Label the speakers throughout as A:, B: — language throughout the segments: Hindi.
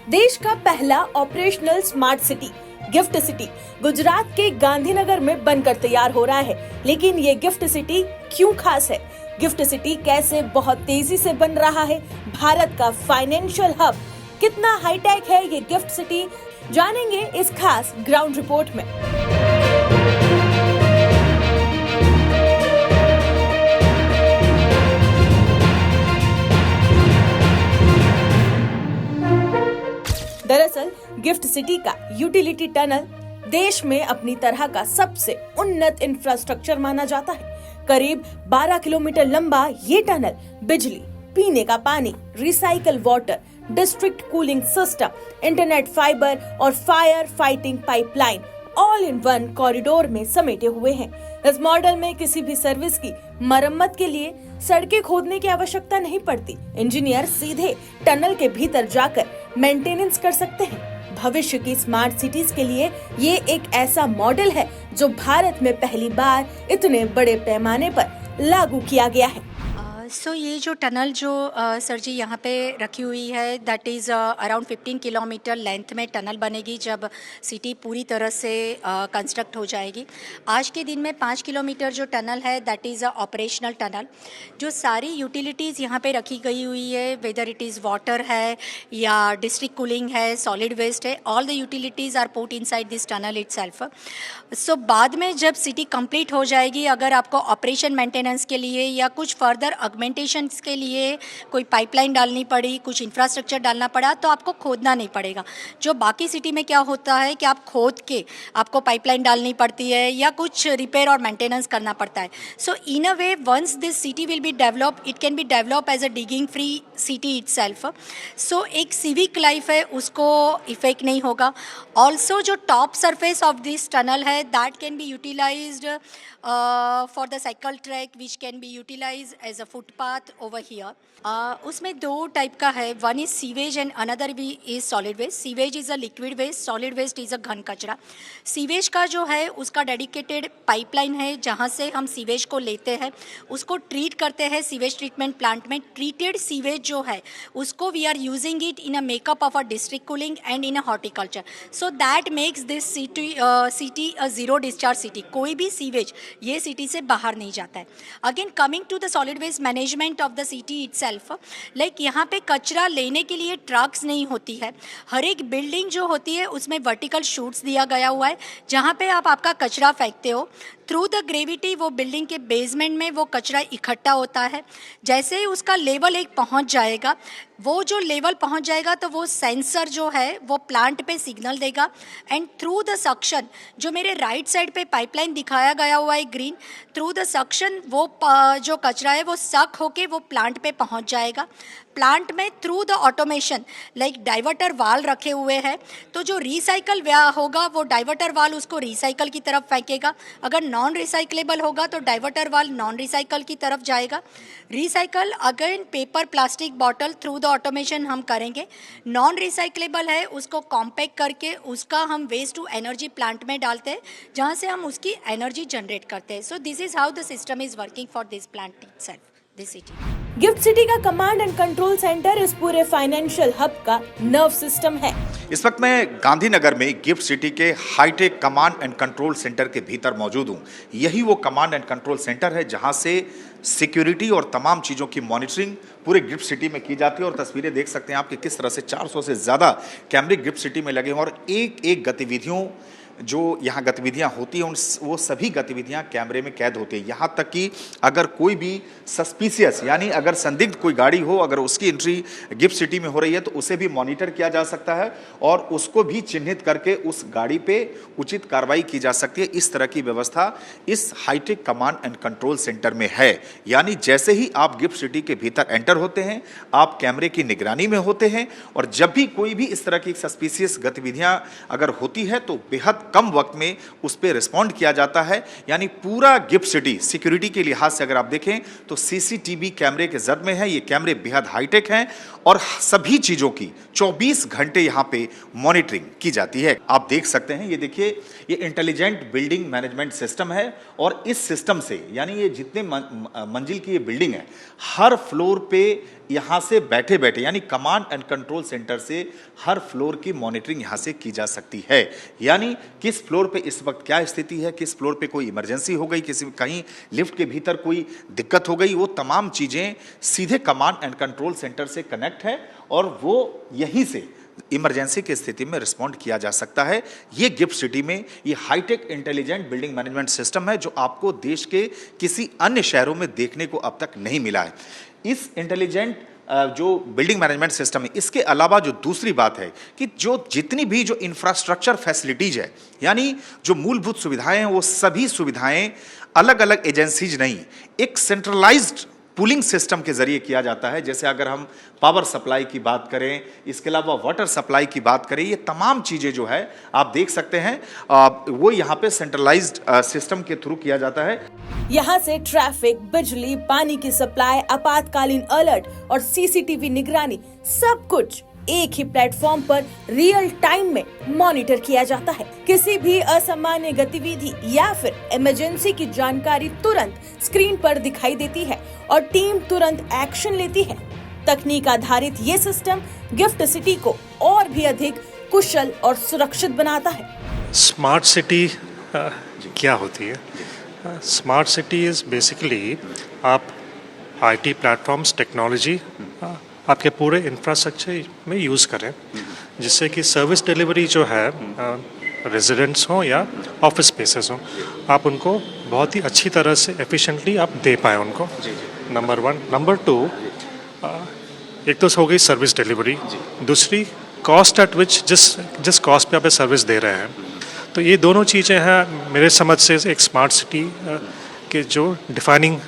A: देश का पहला operational smart city GIFT city Gujarat के गांधीनगर में बनकर तैयार हो रहा है। लेकिन ये गिफ्ट सिटी क्यों खास है? गिफ्ट सिटी कैसे बहुत तेजी से बन रहा है? भारत का फाइनेंशियल हब कितना हाईटेक है ये गिफ्ट सिटी, जानेंगे इस खास ग्राउंड रिपोर्ट में। दरअसल गिफ्ट सिटी का यूटिलिटी टनल देश में अपनी तरह का सबसे उन्नत इंफ्रास्ट्रक्चर माना जाता है। करीब 12 किलोमीटर लंबा ये टनल बिजली, पीने का पानी, recycle water, district cooling system, internet fibre और fire fighting pipeline all in one corridor में समेटे हुए हैं। इस मॉडल में किसी भी सर्विस की मरम्मत के लिए सड़कें खोदने की आवश्यकता नहीं पड़ती। इंजीनियर सीधे टनल के भीतर जाकर मेंटेनेंस कर सकते हैं। भविष्य की स्मार्ट सिटीज के लिए ये एक ऐसा मॉडल है जो भारत में पहली बार इतने बड़े पैमाने पर लागू किया गया है।
B: ये जो टनल जो सर जी यहाँ पे रखी हुई है, that is around 15 kilometre length में टनल बनेगी जब सिटी पूरी तरह से कंस्ट्रक्ट हो जाएगी। आज के दिन में 5 किलोमीटर जो टनल है that is a operational tunnel. जो सारी यूटिलिटीज़ यहाँ पे रखी गई हुई है, वेदर इट इज़ वाटर है या डिस्ट्रिक्ट कूलिंग है, सॉलिड वेस्ट है, all the utilities are put inside this tunnel itself. So बाद में जब सिटी कंप्लीट हो जाएगी, अगर आपको ऑपरेशन मेंटेनेंस के लिए या कुछ फर्दर ऑगमेंटेशंस के लिए कोई पाइपलाइन डालनी पड़ी, कुछ इंफ्रास्ट्रक्चर डालना पड़ा, तो आपको खोदना नहीं पड़ेगा। जो बाकी सिटी में क्या होता है कि आप खोद के आपको पाइपलाइन डालनी पड़ती है या कुछ रिपेयर और मेंटेनेंस करना पड़ता है। So in a way once this city will be develop, it can be develop as a digging free city itself. So एक सिविक लाइफ है उसको इफेक्ट नहीं होगा। ऑल्सो जो top surface of this tunnel है that can be utilised for the cycle track which can be utilise as a footpath over here. उसमें दो टाइप का है, one is sewage and another भी is solid waste. Sewage is a liquid waste, solid waste is a घन कचरा। सीवेज का जो है उसका डेडिकेटेड पाइपलाइन है जहाँ से हम सीवेज को लेते हैं, उसको ट्रीट करते हैं सीवेज ट्रीटमेंट प्लांट में। ट्रीटेड सीवेज जो है उसको we are using it in a makeup of a district cooling and in a horticulture. So that makes this city a zero discharge city. कोई भी सीवेज ये सिटी से बाहर नहीं जाता है। Again coming to the solid waste management of the city itself, like यहाँ पे कचरा लेने के लिए ट्रक्स नहीं होती है। हर एक बिल्डिंग जो होती है उसमें वर्टिकल शूट्स दिया गया हुआ है जहाँ पे आप आपका कचरा फेंकते हो। थ्रू द ग्रेविटी वो बिल्डिंग के बेसमेंट में वो कचरा इकट्ठा होता है। जैसे ही उसका लेवल एक पहुँच जाएगा, वो जो लेवल पहुँच जाएगा तो वो सेंसर जो है वो प्लांट पे सिग्नल देगा एंड थ्रू द सक्शन, जो मेरे राइट साइड पे पाइपलाइन दिखाया गया हुआ है ग्रीन, थ्रू द सक्शन वो जो कचरा है वो सक होके वो प्लांट पे पहुंच जाएगा। प्लांट में through the automation like diverter वाल रखे हुए हैं, तो जो रिसाइकल होगा वो डाइवर्टर वाल उसको रिसाइकल की तरफ फेंकेगा। अगर नॉन रिसाइकलेबल होगा तो डाइवर्टर वाल नॉन रिसाइकल की तरफ जाएगा। Recycle again paper plastic bottle through the automation हम करेंगे। नॉन रिसाइकलेबल है उसको कॉम्पैक्ट करके उसका हम वेस्ट टू एनर्जी प्लांट में डालते हैं जहाँ से हम उसकी एनर्जी जनरेट करते हैं। So this is how the system is working for this plant itself, this city.
A: GIFT City का कमांड एंड कंट्रोल सेंटर इस पूरे फाइनेंशियल हब का नर्व सिस्टम है।
C: इस वक्त मैं गांधीनगर में गिफ्ट सिटी के hitech command and control centre के भीतर मौजूद हूं। यही वो कमांड एंड कंट्रोल सेंटर है जहां से सिक्योरिटी और तमाम चीज़ों की मॉनिटरिंग पूरे गिफ्ट सिटी में की जाती है। और तस्वीरें देख सकते हैं आप कि किस तरह से 400 से ज़्यादा कैमरे गिफ्ट सिटी में लगे हैं और एक एक गतिविधियों जो यहाँ गतिविधियाँ होती हैं वो सभी गतिविधियाँ कैमरे में कैद होती हैं। यहाँ तक कि अगर कोई भी सस्पिशियस यानी अगर संदिग्ध कोई गाड़ी हो, अगर उसकी एंट्री गिफ्ट सिटी में हो रही है तो उसे भी मॉनिटर किया जा सकता है और उसको भी चिन्हित करके उस गाड़ी पे उचित कार्रवाई की जा सकती है। इस तरह की व्यवस्था इस hitech command and control centre में है। यानी जैसे ही आप गिफ्ट सिटी के भीतर एंटर होते हैं, आप कैमरे की निगरानी में होते हैं और जब भी कोई भी इस तरह की सस्पिशियस गतिविधियाँ अगर होती है तो बेहद कम वक्त में उस पर रिस्पॉन्ड किया जाता है। यानी पूरा गिफ्ट सिटी सिक्योरिटी के लिहाज से अगर आप देखें तो सीसीटीवी कैमरे के जद में है। ये कैमरे बेहद हाईटेक हैं और सभी चीज़ों की 24 घंटे यहाँ पे मॉनिटरिंग की जाती है। आप देख सकते हैं, ये देखिए, ये इंटेलिजेंट बिल्डिंग मैनेजमेंट सिस्टम है और इस सिस्टम से, यानी ये जितने मंजिल की ये बिल्डिंग है, हर फ्लोर पे यहाँ से बैठे बैठे, यानी कमांड एंड कंट्रोल सेंटर से हर फ्लोर की मॉनिटरिंग यहाँ से की जा सकती है। यानी किस फ्लोर पे इस वक्त क्या स्थिति है, किस फ्लोर पे कोई इमरजेंसी हो गई, किसी कहीं लिफ्ट के भीतर कोई दिक्कत हो गई, वो तमाम चीज़ें सीधे कमांड एंड कंट्रोल सेंटर से कनेक्ट है और वो यहीं से इमरजेंसी की स्थिति में रिस्पॉन्ड किया जा सकता है। ये गिफ्ट सिटी में ये hitech intelligent building management system है जो आपको देश के किसी अन्य शहरों में देखने को अब तक नहीं मिला है। इस इंटेलिजेंट जो बिल्डिंग मैनेजमेंट सिस्टम है, इसके अलावा जो दूसरी बात है कि जो जितनी भी जो इंफ्रास्ट्रक्चर फैसिलिटीज है, यानी जो मूलभूत सुविधाएं हैं, वो सभी सुविधाएं अलग अलग एजेंसीज नहीं, एक सेंट्रलाइज्ड पूलिंग सिस्टम के जरिए किया जाता है। जैसे अगर हम पावर सप्लाई की बात करें, इसके अलावा वाटर सप्लाई की बात करें, ये तमाम चीज़ें जो है आप देख सकते हैं वो यहाँ पे सेंट्रलाइज्ड सिस्टम के थ्रू किया जाता है।
A: यहाँ से ट्रैफिक, बिजली, पानी की सप्लाई, आपातकालीन अलर्ट और सीसीटीवी निगरानी सब कुछ एक ही प्लेटफॉर्म पर रियल टाइम में मॉनिटर किया जाता है। किसी भी असामान्य गतिविधि या फिर इमरजेंसी की जानकारी तुरंत स्क्रीन पर दिखाई देती है और टीम तुरंत एक्शन लेती है। तकनीक आधारित ये सिस्टम गिफ्ट सिटी को और भी अधिक कुशल और सुरक्षित बनाता है।
D: स्मार्ट सिटी क्या होती है? स्मार्ट सिटी इज़ बेसिकली आप आईटी प्लेटफॉर्म्स, टेक्नोलॉजी आपके पूरे इंफ्रास्ट्रक्चर में यूज़ करें, जिससे कि सर्विस डिलीवरी जो है रेजिडेंट्स हों या ऑफिस स्पेसेस हों, आप उनको बहुत ही अच्छी तरह से एफिशिएंटली आप दे पाएँ उनको। नंबर 1। नंबर 2, एक तो हो गई सर्विस डिलीवरी, दूसरी कॉस्ट एट विच जिस कॉस्ट पे आप सर्विस दे रहे हैं। तो ये दोनों चीज़ें हैं मेरे समझ से एक स्मार्ट सिटी के जो डिफाइनिंग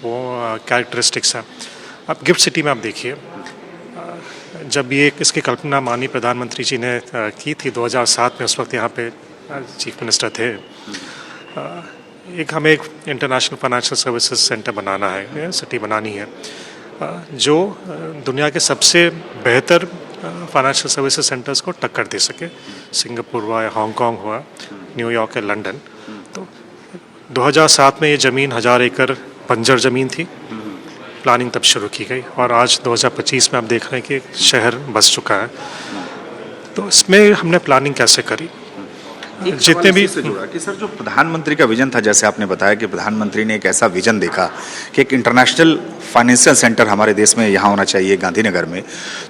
D: वो कैरेक्टरिस्टिक्स हैं। अब गिफ्ट सिटी में आप देखिए, जब ये इसकी कल्पना माननीय प्रधानमंत्री जी ने की थी 2007 में, उस वक्त यहाँ पे चीफ मिनिस्टर थे, हमें एक इंटरनेशनल फाइनेंशियल सर्विसेज सेंटर बनाना है, सिटी बनानी है जो दुनिया के सबसे बेहतर फाइनेंशियल सर्विसेज सेंटर्स को टक्कर दे सके। सिंगापुर हुआ या हांगकांग हुआ, न्यूयॉर्क या लंदन। तो 2007 में ये ज़मीन 1000 एकड़ बंजर ज़मीन थी, प्लानिंग तब शुरू की गई और आज 2025 में आप देख रहे हैं कि एक शहर बस चुका है। तो इसमें हमने प्लानिंग कैसे करी, जितने भी
C: से जुड़ा कि सर जो प्रधानमंत्री का विजन था, जैसे आपने बताया कि प्रधानमंत्री ने एक ऐसा विजन देखा कि एक इंटरनेशनल फाइनेंशियल सेंटर हमारे देश में यहाँ होना चाहिए गांधीनगर में,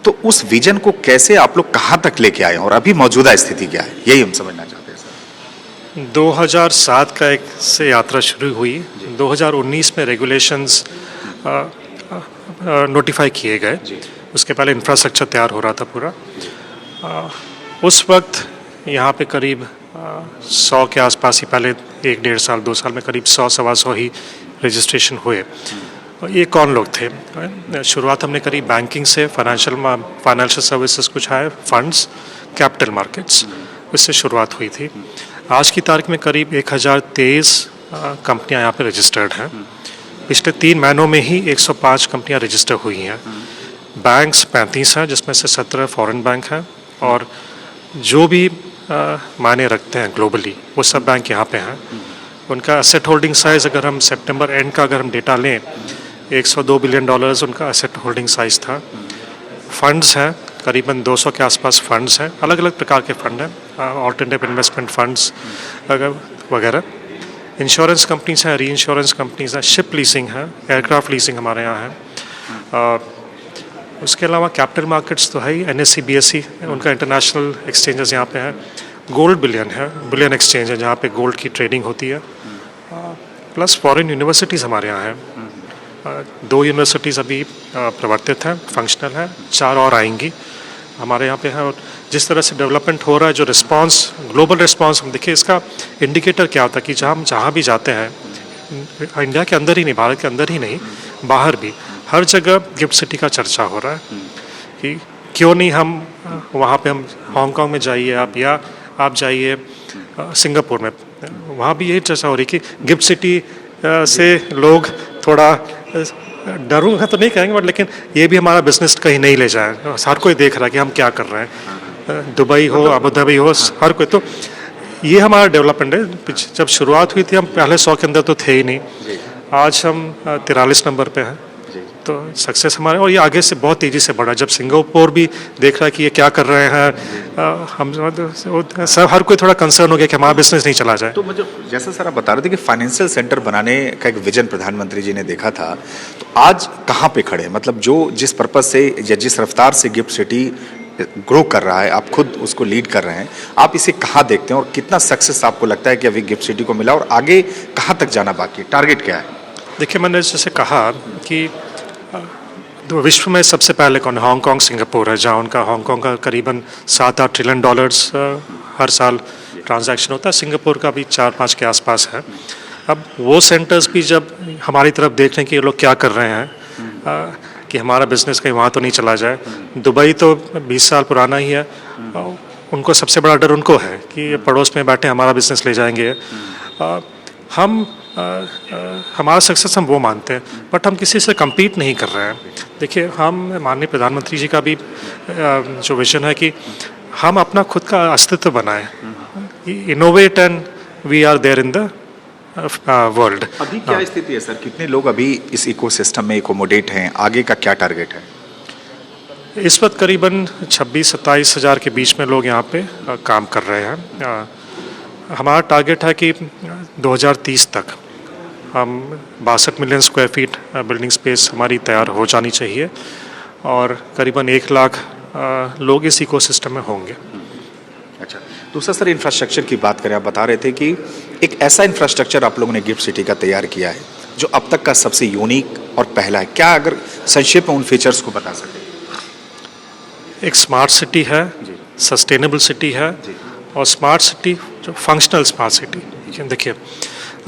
C: तो उस विजन को कैसे आप लोग कहाँ तक लेके आए और अभी मौजूदा स्थिति क्या है, यही हम समझना चाहते हैं सर।
D: 2007 का एक से यात्रा शुरू हुई, 2019 में रेगुलेशंस नोटिफाई किए गए। उसके पहले इंफ्रास्ट्रक्चर तैयार हो रहा था पूरा। उस वक्त यहाँ पे करीब 100 के आसपास ही, पहले 1-1.5 साल 2 साल में करीब 100-125 ही रजिस्ट्रेशन हुए। ये कौन लोग थे? शुरुआत हमने करी बैंकिंग से, फाइनेंशियल सर्विसेज कुछ आए, फंड्स, कैपिटल मार्केट्स, उससे शुरुआत हुई थी। आज की तारीख में करीब 1023 कंपनियाँ यहाँ पे रजिस्टर्ड हैं। पिछले 3 महीनों में ही 105 कंपनियाँ रजिस्टर हुई हैं। बैंक्स 35 हैं, जिसमें से 17 फॉरेन बैंक हैं और जो भी मायने रखते हैं ग्लोबली वो सब बैंक यहाँ पे हैं। उनका एसेट होल्डिंग साइज़, अगर हम सितंबर एंड का अगर हम डेटा लें, $102 बिलियन उनका एसेट होल्डिंग साइज़ था। फंड्स हैं करीबन 200 के आसपास फंड्स हैं, अलग अलग प्रकार के फंड हैं, ऑल्टरनेटिव इन्वेस्टमेंट फंड्स वगैरह। इंश्योरेंस कंपनीज हैं, री इंश्योरेंस कंपनीज हैं, शिप लीजिंग है, एयरक्राफ्ट लीजिंग हमारे यहाँ है। उसके अलावा कैपिटल मार्केट्स तो है ही, NSE BSE उनका इंटरनेशनल एक्सचेंजेस यहाँ पे हैं। गोल्ड बिलियन एक्सचेंज है जहाँ पे गोल्ड की ट्रेडिंग होती है। प्लस फॉरेन यूनिवर्सिटीज़ हमारे यहाँ हैं। 2 यूनिवर्सिटीज़ अभी प्रवर्तित हैं, फंक्शनल हैं, 4 और आएंगी हमारे यहाँ पे हैं। और जिस तरह से डेवलपमेंट हो रहा है, जो रिस्पांस, ग्लोबल रिस्पांस, हम देखिए इसका इंडिकेटर क्या होता है कि जहाँ भी जाते हैं, इंडिया के अंदर ही नहीं, भारत के अंदर ही नहीं, बाहर भी हर जगह गिफ्ट सिटी का चर्चा हो रहा है कि क्यों नहीं हम वहाँ पे, हम हांगकांग में जाइए आप, या आप जाइए सिंगापुर में, वहाँ भी यही चर्चा हो रही कि गिफ्ट सिटी से लोग थोड़ा डरूंगा तो नहीं कहेंगे, बट लेकिन ये भी हमारा बिजनेस कहीं नहीं ले जाए। हर कोई देख रहा है कि हम क्या कर रहे हैं, दुबई हो, अबू धाबी हो, हर कोई। तो ये हमारा डेवलपमेंट है। जब शुरुआत हुई थी हम पहले 100 के अंदर तो थे ही नहीं, आज हम 43 नंबर पे हैं। तो सक्सेस हमारे, और ये आगे से बहुत तेज़ी से बढ़ा। जब सिंगापुर भी देख रहा है कि ये क्या कर रहे हैं, हम सब हर कोई थोड़ा कंसर्न हो गया कि हमारा बिजनेस नहीं चला जाए।
C: तो मुझे जैसा सर आप बता रहे थे कि फाइनेंशियल सेंटर बनाने का एक विजन प्रधानमंत्री जी ने देखा था, तो आज कहाँ पे खड़े हैं? मतलब जो जिस पर्पज से या जिस रफ्तार से गिफ्ट सिटी ग्रो कर रहा है, आप खुद उसको लीड कर रहे हैं, आप इसे कहाँ देखते हैं और कितना सक्सेस आपको लगता है कि अभी गिफ्ट सिटी को मिला और आगे कहाँ तक जाना बाकी है, टारगेट क्या है?
D: देखिए, मैंने जैसे कहा कि विश्व में सबसे पहले कौन, हांगकांग सिंगापुर है, जहाँ उनका हांगकांग का करीबन 7-8 ट्रिलियन डॉलर्स हर साल ट्रांजैक्शन होता है। सिंगापुर का भी 4-5 के आसपास है। अब वो सेंटर्स भी जब हमारी तरफ देख रहे हैं कि ये लोग क्या कर रहे हैं, कि हमारा बिजनेस कहीं वहाँ तो नहीं चला जाए। दुबई तो 20 साल पुराना ही है, उनको सबसे बड़ा डर उनको है कि ये पड़ोस में बैठे हमारा बिजनेस ले जाएंगे। हमारा सक्सेस हम वो मानते हैं, बट हम किसी से कम्पीट नहीं कर रहे हैं। देखिए, हम माननीय प्रधानमंत्री जी का भी जो विजन है कि हम अपना खुद का अस्तित्व बनाएं, innovate and we are there in the world.
C: अभी क्या स्थिति है सर? कितने लोग अभी इस इकोसिस्टम में एकोमोडेट हैं? आगे का क्या टारगेट है?
D: इस वक्त करीबन 26-27 हज़ार के बीच में लोग यहाँ पे काम कर रहे हैं। हमारा टारगेट है कि 2030 तक हम 62 million square feet building space हमारी तैयार हो जानी चाहिए और करीबन 1 लाख लोग इस इकोसिस्टम में होंगे।
C: अच्छा, दूसरा सर इंफ्रास्ट्रक्चर की बात करें, आप बता रहे थे कि एक ऐसा इंफ्रास्ट्रक्चर आप लोगों ने गिफ्ट सिटी का तैयार किया है जो अब तक का सबसे यूनिक और पहला है। क्या अगर संक्षेप में उन फीचर्स को बता सकें?
D: एक स्मार्ट सिटी है, सस्टेनेबल सिटी है, और स्मार्ट सिटी जो फंक्शनल स्मार्ट सिटी। देखिए,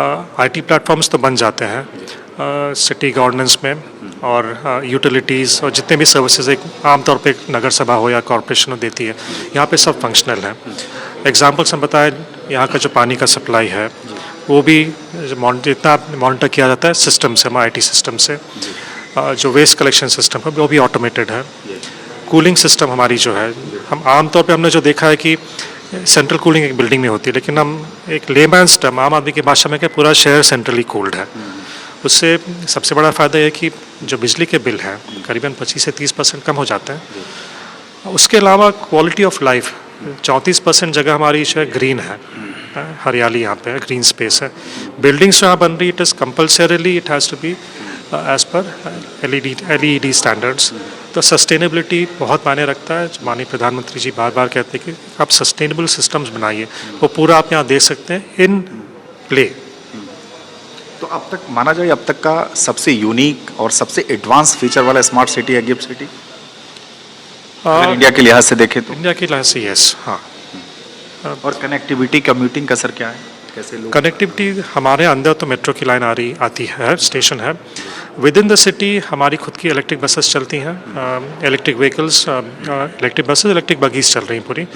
D: आईटी प्लेटफॉर्म्स तो बन जाते हैं सिटी गवर्नेंस में, और यूटिलिटीज़ और जितने भी सर्विसेज एक आमतौर पे एक नगर सभा हो या कॉरपोरेशन देती है, यहाँ पे सब फंक्शनल है। एग्जांपल्स हम बताएं, यहाँ का जो पानी का सप्लाई है वो भी जितना मॉनिटर किया जाता है सिस्टम से, हमारे आईटी सिस्टम से। जो वेस्ट कलेक्शन सिस्टम है वो भी ऑटोमेटेड है। कूलिंग सिस्टम हमारी जो है, हम आमतौर पे हमने जो देखा है कि सेंट्रल कूलिंग एक बिल्डिंग में होती है, लेकिन हम एक लेमैन्स टर्म आम आदमी की भाषा में क्या, पूरा शहर सेंट्रली कूल्ड है। उससे सबसे बड़ा फ़ायदा ये कि जो बिजली के बिल हैं करीबन 25 से 30% कम हो जाते हैं। उसके अलावा क्वालिटी ऑफ लाइफ, 34% जगह हमारी जो है ग्रीन है, हरियाली यहाँ पे है, ग्रीन स्पेस है। बिल्डिंग्स जहाँ बन रही, it is compulsorily it has to be as पर LED स्टैंडर्ड्स। तो सस्टेनेबिलिटी बहुत मायने रखता है। माननीय प्रधानमंत्री जी बार बार कहते हैं कि आप सस्टेनेबल सिस्टम्स बनाइए, वो पूरा आप यहाँ देख सकते हैं इन प्ले।
C: तो अब तक माना जाए अब तक का सबसे यूनिक और सबसे एडवांस फीचर वाला स्मार्ट सिटी है गिफ्ट सिटी, इंडिया के लिहाज से देखें तो?
D: इंडिया के लिहाज से यस, हाँ।
C: और कनेक्टिविटी, कम्यूटिंग का सर क्या है, कैसे लोग?
D: कनेक्टिविटी हमारे अंदर तो मेट्रो की लाइन आती है, स्टेशन है। विद इन द सिटी हमारी खुद की इलेक्ट्रिक बसेस चलती हैं, electric vehicles, electric buses, electric buggies चल रही हैं पूरी।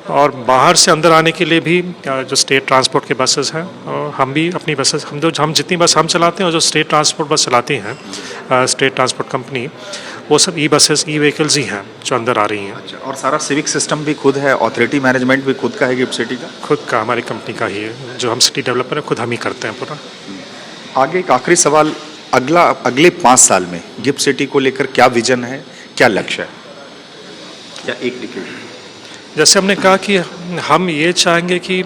D: और बाहर से अंदर आने के लिए भी जो स्टेट ट्रांसपोर्ट के बसेस हैं, हम भी अपनी बसेस, हम जितनी बस हम चलाते हैं और जो स्टेट ट्रांसपोर्ट बस चलाती हैं स्टेट ट्रांसपोर्ट कंपनी, वो सब ई बसेस, ई व्हीकल्स ही हैं जो अंदर आ रही हैं।
C: अच्छा, और सारा सिविक सिस्टम भी खुद है, अथॉरिटी मैनेजमेंट भी खुद का है गिफ्ट सिटी का?
D: खुद का, हमारी कंपनी का ही है। जो हम सिटी डेवलपर है खुद हम ही करते हैं पूरा।
C: आगे एक आखिरी सवाल, अगले 5 साल में गिफ्ट सिटी को लेकर क्या विजन है, क्या लक्ष्य है, या एक डिकेड?
D: जैसे हमने कहा कि हम ये चाहेंगे कि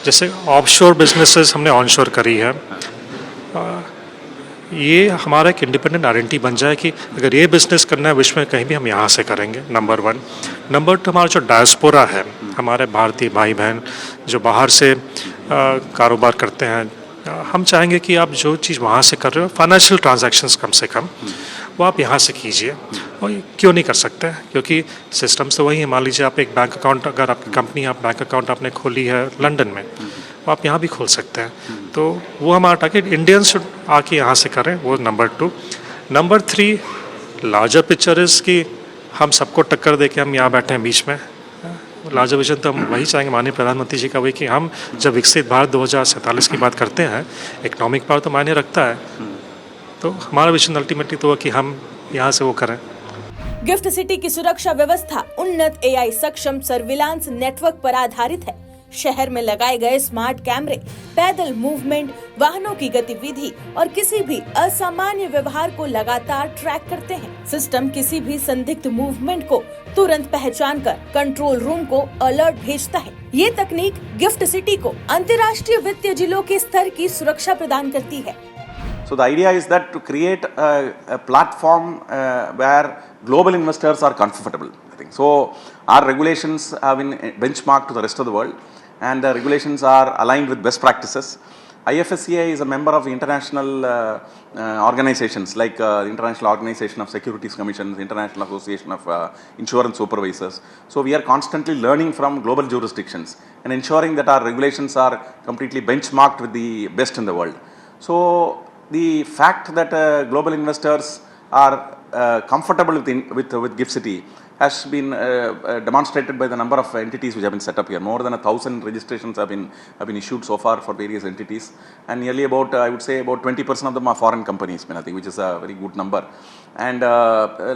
D: जैसे ऑफशोर बिजनेसेस हमने ऑनशोर करी है, ये हमारा एक इंडिपेंडेंट आइडेंटिटी बन जाए कि अगर ये बिज़नेस करना है विश्व में कहीं भी, हम यहाँ से करेंगे, नंबर 1। नंबर 2, हमारा जो डायस्पोरा है, हमारे भारतीय भाई बहन जो बाहर से कारोबार करते हैं, हम चाहेंगे कि आप जो चीज़ वहाँ से कर रहे हो, फाइनेंशियल ट्रांजैक्शंस कम से कम वो आप यहाँ से कीजिए। और क्यों नहीं कर सकते हैं, क्योंकि सिस्टम्स तो वही है। मान लीजिए आप एक बैंक अकाउंट, अगर आपकी कंपनी, आप बैंक अकाउंट आपने खोली है लंदन में, वो आप यहाँ भी खोल सकते हैं। तो वो हमारा टारगेट, इंडियंस शुड आके यहाँ से करें, वो number 2। Number 3, larger picture is कि हम सबको टक्कर दे के हम यहाँ बैठे हैं बीच में। लार्जर विजन तो हम वही चाहेंगे माननीय प्रधानमंत्री जी का, वही कि हम जब विकसित भारत 2047 की बात करते हैं, इकोनॉमिक पावर तो मायने रखता है, तो हमारा विजन अल्टीमेटली तो है कि हम यहाँ से वो करें।
A: गिफ्ट सिटी की सुरक्षा व्यवस्था उन्नत एआई सक्षम सर्विलांस नेटवर्क पर आधारित है। शहर में लगाए गए स्मार्ट कैमरे पैदल मूवमेंट, वाहनों की गतिविधि और किसी भी असामान्य व्यवहार को लगातार ट्रैक करते हैं। सिस्टम किसी भी संदिग्ध मूवमेंट को तुरंत पहचानकर कंट्रोल रूम को अलर्ट भेजता है। ये तकनीक गिफ्ट सिटी को अंतर्राष्ट्रीय वित्तीय जिलों के स्तर की सुरक्षा प्रदान करती है।
E: So the idea is that to create a platform where global investors are comfortable, I think. So our regulations have been benchmarked to the rest of the world, and the regulations are aligned with best practices. IFSCI is a member of international organizations like the International Organization of Securities Commissions, International Association of Insurance Supervisors. So we are constantly learning from global jurisdictions and ensuring that our regulations are completely benchmarked with the best in the world. So the fact that global investors are comfortable with GIFT City has been demonstrated by the number of entities which have been set up here. More than 1,000 registrations have been issued so far for various entities, and nearly about I would say about 20% of them are foreign companies, I think, which is a very good number. And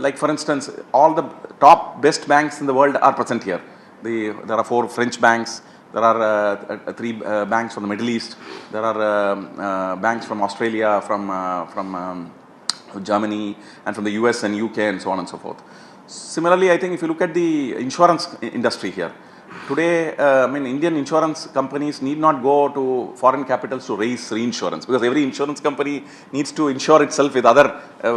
E: like for instance, all the top best banks in the world are present here. There are 4 French banks. There are 3 banks from the Middle East. There are banks from Australia, from Germany, and from the US and UK, and so on and so forth. Similarly, I think if you look at the insurance industry here, today, Indian insurance companies need not go to foreign capitals to raise reinsurance, because every insurance company needs to insure itself with other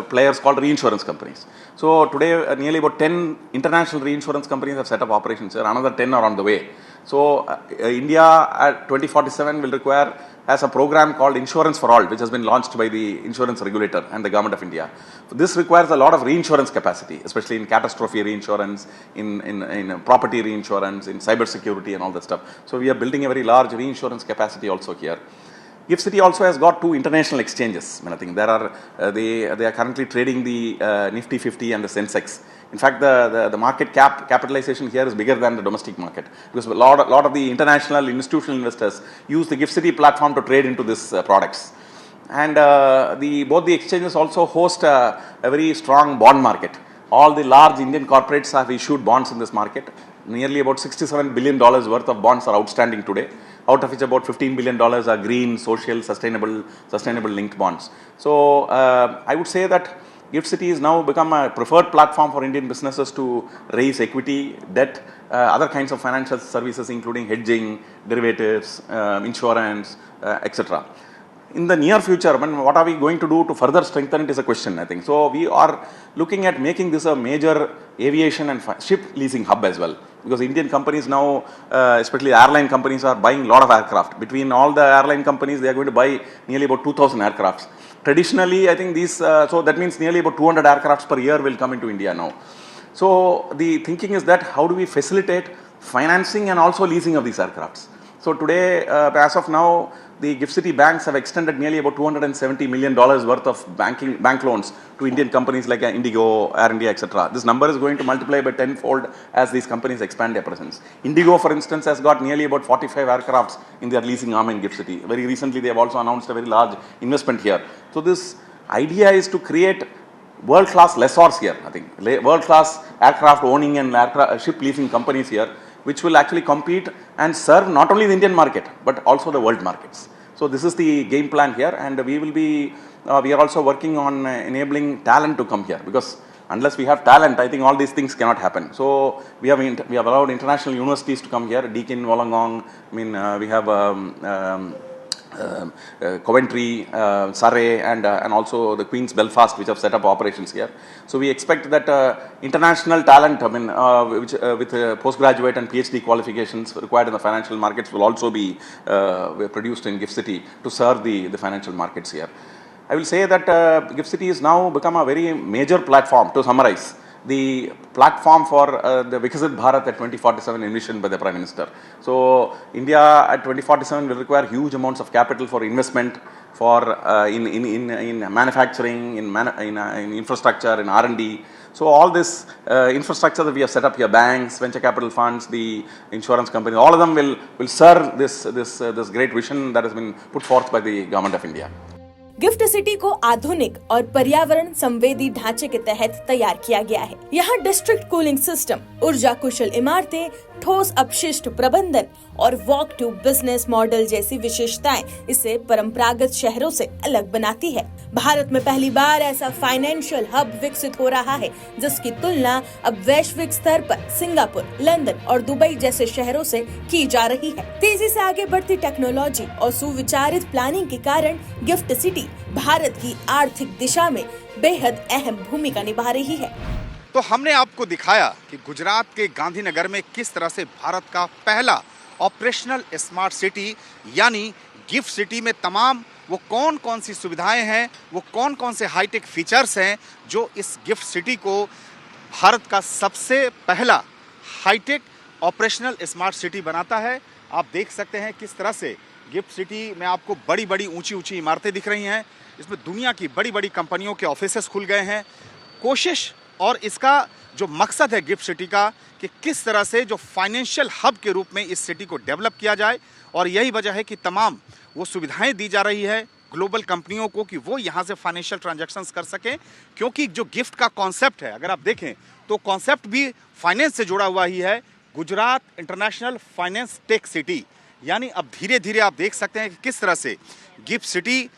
E: players called reinsurance companies. So today, nearly about 10 international reinsurance companies have set up operations here. Another 10 are on the way. So India at 2047 will require has a program called Insurance for All, which has been launched by the insurance regulator and the government of India. This requires a lot of reinsurance capacity, especially in catastrophe reinsurance, in property reinsurance, in cyber security and all that stuff. So we are building a very large reinsurance capacity also here. GIFT City also has got 2 international exchanges. I think there are they are currently trading the Nifty 50 and the Sensex. In fact, the market capitalization here is bigger than the domestic market, because a lot of the international institutional investors use the GIFT City platform to trade into these products. And both the exchanges also host a very strong bond market. All the large Indian corporates have issued bonds in this market. Nearly about $67 billion worth of bonds are outstanding today, out of which about $15 billion are green, social, sustainable linked bonds. So I would say that GIFT City has now become a preferred platform for Indian businesses to raise equity, debt, other kinds of financial services, including hedging, derivatives, insurance, etc. In the near future, what are we going to do to further strengthen it is a question, I think. So we are looking at making this a major aviation and ship leasing hub as well, because Indian companies now, especially airline companies, are buying a lot of aircraft. Between all the airline companies, they are going to buy nearly about 2,000 aircrafts. Traditionally, I think these, so that means nearly about 200 aircrafts per year will come into India now. So the thinking is that how do we facilitate financing and also leasing of these aircrafts? So today, as of now, the GIFT City banks have extended nearly about $270 million worth of bank loans to Indian companies like Indigo, Air India, etc. This number is going to multiply by tenfold as these companies expand their presence. Indigo, for instance, has got nearly about 45 aircrafts in their leasing arm in GIFT City. Very recently, they have also announced a very large investment here. So this idea is to create world-class lessors here, I think, world-class aircraft owning and ship leasing companies here, which will actually compete and serve not only the Indian market, but also the world markets. So this is the game plan here, and we will be, we are also working on enabling talent to come here, because unless we have talent, I think all these things cannot happen. So we have allowed international universities to come here, Deakin, Wollongong, we have Coventry, Surrey, and also the Queen's Belfast, which have set up operations here. So we expect that international talent, which with postgraduate and PhD qualifications required in the financial markets, will also be produced in GIFT City to serve the financial markets here. I will say that GIFT City has now become a very major platform. To summarize, the platform for the Viksit Bharat at 2047 envisioned by the Prime Minister. So India at 2047 will require huge amounts of capital for investment, for in manufacturing, in infrastructure, in R&D. So all this infrastructure that we have set up here, banks, venture capital funds, the insurance companies, all of them will serve this great vision that has been put forth by the Government of India.
A: Gift city को आधुनिक और पर्यावरण संवेदी ढांचे के तहत तैयार किया गया है। यहाँ डिस्ट्रिक्ट कूलिंग सिस्टम, ऊर्जा कुशल इमारतें, ठोस अपशिष्ट प्रबंधन और वॉक टू बिजनेस मॉडल जैसी विशेषताएं इसे परंपरागत शहरों से अलग बनाती है। भारत में पहली बार ऐसा फाइनेंशियल हब विकसित हो रहा है जिसकी तुलना अब वैश्विक स्तर पर सिंगापुर, लंदन और दुबई जैसे शहरों से की जा रही है। तेजी से आगे बढ़ती टेक्नोलॉजी और सुविचारित प्लानिंग के कारण गिफ्ट सिटी भारत की आर्थिक दिशा में बेहद अहम भूमिका निभा रही है।
C: तो हमने आपको दिखाया कि गुजरात के गांधीनगर में किस तरह से भारत का पहला ऑपरेशनल स्मार्ट सिटी यानी गिफ्ट सिटी में तमाम वो कौन कौन सी सुविधाएं हैं, वो कौन कौन से हाईटेक फीचर्स हैं जो इस गिफ्ट सिटी को भारत का सबसे पहला हाईटेक ऑपरेशनल स्मार्ट सिटी बनाता है। आप देख सकते हैं किस तरह से गिफ्ट सिटी में आपको बड़ी बड़ी ऊंची ऊंची इमारतें दिख रही हैं। इसमें दुनिया की बड़ी बड़ी कंपनियों के ऑफिसेस खुल गए हैं। कोशिश और इसका जो मकसद है गिफ्ट सिटी का कि किस तरह से जो फाइनेंशियल हब के रूप में इस सिटी को डेवलप किया जाए, और यही वजह है कि तमाम वो सुविधाएं दी जा रही है ग्लोबल कंपनियों को कि वो यहाँ से फाइनेंशियल ट्रांजैक्शंस कर सकें। क्योंकि जो गिफ्ट का कॉन्सेप्ट है, अगर आप देखें तो कॉन्सेप्ट भी फाइनेंस से जुड़ा हुआ ही है। Gujarat international finance tech city, यानी अब धीरे धीरे आप देख सकते हैं कि किस तरह से गिफ्ट सिटी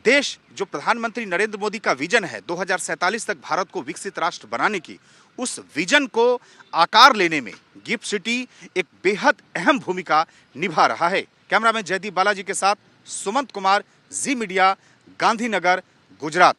C: देश जो प्रधानमंत्री नरेंद्र मोदी का विजन है 2047 तक भारत को विकसित राष्ट्र बनाने की, उस विजन को आकार लेने में गिफ्ट सिटी एक बेहद अहम भूमिका निभा रहा है। कैमरामैन जयदीप बालाजी के साथ सुमंत कुमार, जी मीडिया, गांधीनगर, गुजरात।